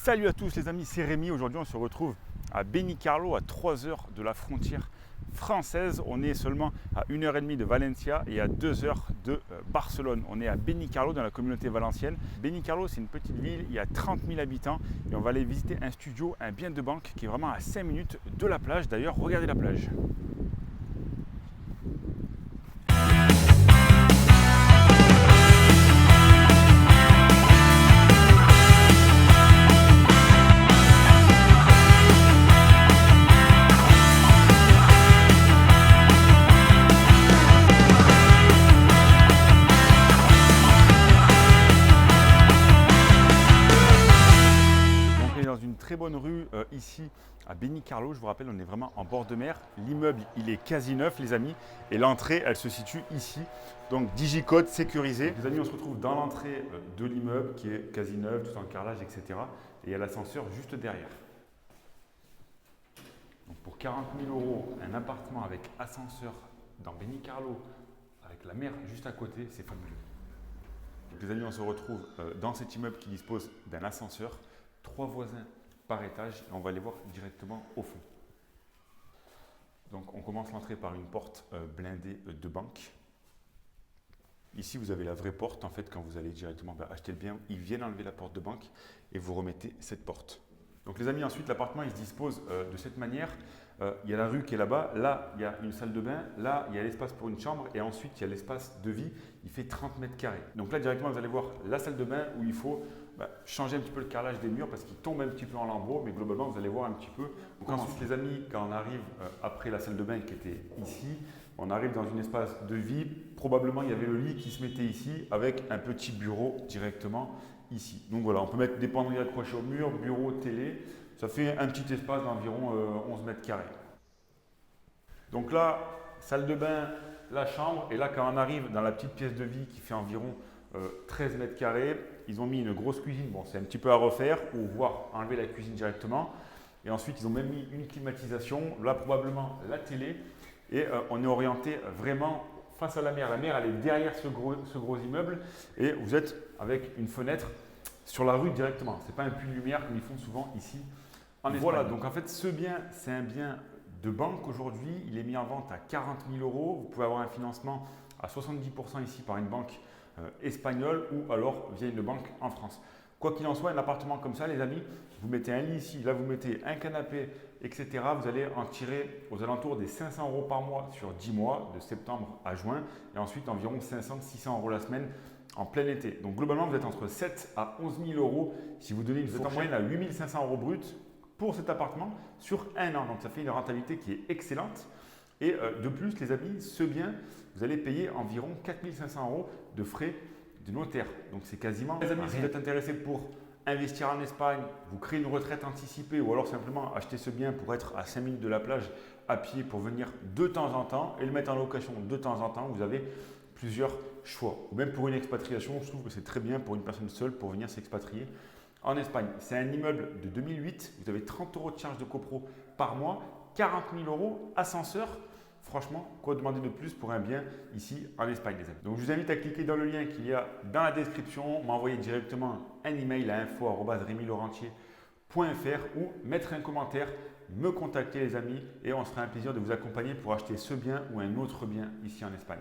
Salut à tous les amis, c'est Rémi. Aujourd'hui on se retrouve à Benicarló, à 3 heures de la frontière française. On est seulement à 1h30 de Valencia et à 2 heures de Barcelone. On est à Benicarló dans la communauté valencienne. Benicarló, c'est une petite ville, il y a 30 000 habitants et on va aller visiter un studio, un bien de banque qui est vraiment à 5 minutes de la plage. D'ailleurs, regardez la plage. Très bonne rue ici à Benicarló. Je vous rappelle, on est vraiment en bord de mer. L'immeuble, il est quasi neuf, les amis. Et l'entrée, elle se situe ici. Donc, digicode sécurisé. Les amis, on se retrouve dans l'entrée de l'immeuble qui est quasi neuf, tout en carrelage, etc. Et il y a l'ascenseur juste derrière. Donc, pour 40 000 €, un appartement avec ascenseur dans Benicarló, avec la mer juste à côté, c'est fabuleux. Donc, les amis, on se retrouve dans cet immeuble qui dispose d'un ascenseur, 3 voisins par étage et on va les voir directement au fond. Donc on commence l'entrée par une porte blindée de banque. Ici vous avez la vraie porte en fait quand vous allez directement acheter le bien, ils viennent enlever la porte de banque et vous remettez cette porte. Donc les amis, ensuite l'appartement il se dispose de cette manière. Il y a la rue qui est là-bas, là il y a une salle de bain, là il y a l'espace pour une chambre et ensuite il y a l'espace de vie, il fait 30 mètres carrés. Donc là directement vous allez voir la salle de bain où il faut changer un petit peu le carrelage des murs parce qu'il tombe un petit peu en lambeaux, mais globalement vous allez voir un petit peu. Donc ensuite les amis, quand on arrive après la salle de bain qui était ici, on arrive dans un espace de vie, probablement il y avait le lit qui se mettait ici avec un petit bureau directement ici. Donc voilà, on peut mettre des penderies accrochées au mur, bureau, télé, ça fait un petit espace d'environ 11 mètres carrés. Donc là, salle de bain, la chambre, et là quand on arrive dans la petite pièce de vie qui fait environ 13 mètres carrés, ils ont mis une grosse cuisine, bon c'est un petit peu à refaire, ou voire enlever la cuisine directement. Et ensuite ils ont même mis une climatisation, là probablement la télé, et on est orienté vraiment face à la mer. La mer elle est derrière ce gros immeuble, et vous êtes avec une fenêtre sur la rue directement. Ce n'est pas un puits de lumière comme ils font souvent ici en Espagne. Voilà, donc en fait ce bien, c'est un bien de banque aujourd'hui, il est mis en vente à 40 000 €. Vous pouvez avoir un financement à 70% ici par une banque espagnole ou alors via une banque en France. Quoi qu'il en soit, un appartement comme ça, les amis, vous mettez un lit ici, là vous mettez un canapé, etc. Vous allez en tirer aux alentours des 500 € par mois sur 10 mois, de septembre à juin, et ensuite environ 500-600 € la semaine en plein été. Donc globalement, vous êtes entre 7 à 11 000 € si vous donnez une fourchette en moyenne à 8 500 € brut pour cet appartement sur un an. Donc ça fait une rentabilité qui est excellente. Et de plus, les amis, ce bien, vous allez payer environ 4 500 € de frais de notaire. Donc c'est quasiment… Les amis, si vous êtes intéressés pour investir en Espagne, vous créez une retraite anticipée ou alors simplement acheter ce bien pour être à 5 minutes de la plage à pied pour venir de temps en temps et le mettre en location de temps en temps, vous avez plusieurs choix. Ou même pour une expatriation, je trouve que c'est très bien pour une personne seule pour venir s'expatrier en Espagne. C'est un immeuble de 2008, vous avez 30 € de charge de copro par mois, 40 000 €, ascenseur. Franchement, quoi demander de plus pour un bien ici en Espagne, les amis. Donc, je vous invite à cliquer dans le lien qu'il y a dans la description, m'envoyer directement un email à info@remilaurantier.fr ou mettre un commentaire, me contacter, les amis, et on sera un plaisir de vous accompagner pour acheter ce bien ou un autre bien ici en Espagne.